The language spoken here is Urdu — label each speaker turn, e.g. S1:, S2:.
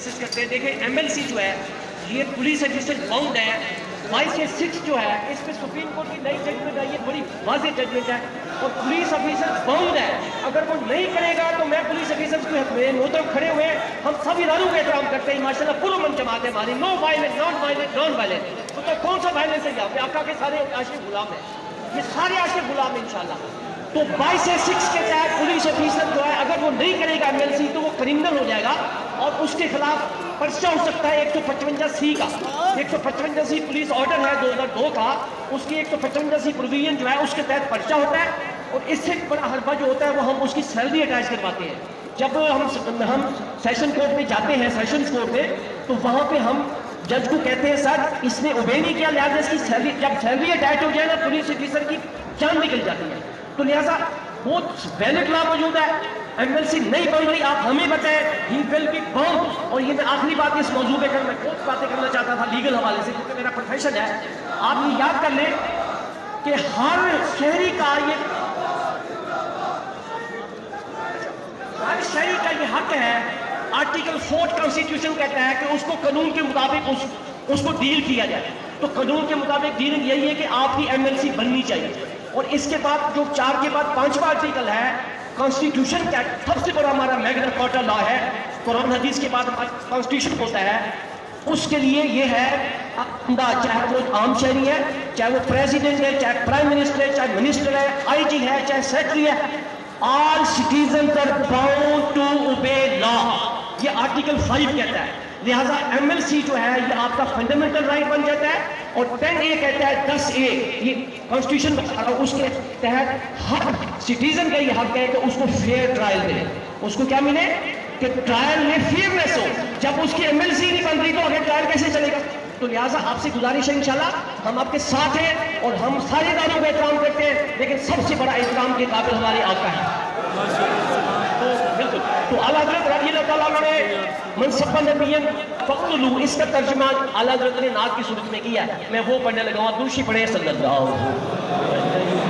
S1: کیسز کرتے ہیں. دیکھیں ایم ایل سی جو ہے یہ پولیس ایڈمنسٹریشن باؤنڈ ہے. 22/6 جو ہے اس پہ سپریم کورٹ کی نئی ججمنٹ ہے, یہ بڑی واضح ججمنٹ ہے, اور پولیس آفیسر باؤنڈ ہے. اگر وہ نہیں کرے گا تو میں پولیس آفیسر کو محترم کھڑے ہوئے ہم سب اداروں کا احترام کرتے ہیں ماشاء اللہ, پرامن جماعت ہے ہماری, no violence, not violent, non violent. تو کون سا وائلنس ہے یہاں پہ؟ آقا کے سارے عاشق غلام ہیں, یہ سارے عاشق غلام ہیں انشاءاللہ. تو 22/6 کے تحت پولیس آفیسر جو ہے اگر وہ نہیں کرے گا ایم ایل سی تو وہ کرمنل ہو جائے گا, اور اس کے خلاف پرچہ ہو سکتا ہے 155C کا. 155C پولیس آرڈر ہے 2002 کا, اس کی 155C پروویژن جو ہے اس کے تحت پرچہ ہوتا ہے. اور اس سے بڑا حربہ جو ہوتا ہے وہ ہم اس کی سیلری اٹیچ کرواتے ہیں. جب ہم سیشن کورٹ میں جاتے ہیں, سیشنز کورٹ میں, تو وہاں پہ ہم جج کو کہتے ہیں سر اس نے اوبے نہیں کیا, لہٰذا اس کی سیلری, جب سیلری اٹیچ ہو جائے نا پولیس آفیسر کی جان نکل جاتی ہے. تو لہٰذا بہت ویلڈ لا موجود ہے. ایم ایل سی نہیں بن رہی, آپ ہمیں بتائیں, ہی ول بی باؤنڈ. اور یہ میں آخری بات اس موضوع پہ میں بہت باتیں کرنا چاہتا تھا لیگل حوالے سے کیونکہ میرا پروفیشن ہے. آپ یہ یاد کر لیں کہ ہر شہری کا یہ حق ہے. آرٹیکل 4 کانسٹیٹیوشن کہتا ہے کہ اس کو قانون کے مطابق اس کو ڈیل کیا جائے. تو قانون کے مطابق ڈیلنگ یہی ہے کہ آپ کی ایم ایل سی بننی چاہیے. اور اس کے بعد جو 4 کے بعد 5واں آرٹیکل ہے کانسٹیٹیوشن کا, سب سے بڑا ہمارا میگنا کارٹا لا ہے, قرآن حدیث کے بعد ہمارا کانسٹیٹیوشن ہوتا ہے. اس کے لیے یہ ہے چاہے وہ عام شہری ہے, چاہے وہ پریزیڈنٹ ہے, چاہے پرائم منسٹر ہے, چاہے منسٹر ہے, آئی جی ہے, چاہے سیکرٹری ہے, all citizens are bound to obey law. یہ آرٹیکل 5 کہتا ہے. لہٰذا ایم ایل سی جو ہے یہ آپ کا فنڈامنٹل رائٹ بن جاتا ہے. اور 10A کہتا ہے, 10A یہ کانسٹیٹیوشن اس کے تحت ہر سٹیزن کا یہ حق ہے کہ اس کو فیئر ٹرائل ملے. اس کو کیا ملے کہ ٹرائل میں فیئرنیس ہو. جب اس کی ایم ایل سی نہیں بن رہی تو آگے ٹرائل کیسے چلے گا؟ تو لہٰذا آپ سے گزارش ہے انشاءاللہ ہم آپ کے ساتھ ہیں, اور ہم سارے اداروں کا احترام کرتے ہیں, لیکن سب سے بڑا احترام کے قابل ہمارے آقا ہے. تو بالکل, تو اعلیٰ حضرت رضی اللہ تعالیٰ نے منصب نبیین فقتلوا, اس کا ترجمہ اعلیٰ حضرت نے نعت کی صورت میں کیا ہے. میں وہ پڑھنے لگا ہوں, آپ دوسری پڑھیں صلی اللہ علیہ وسلم.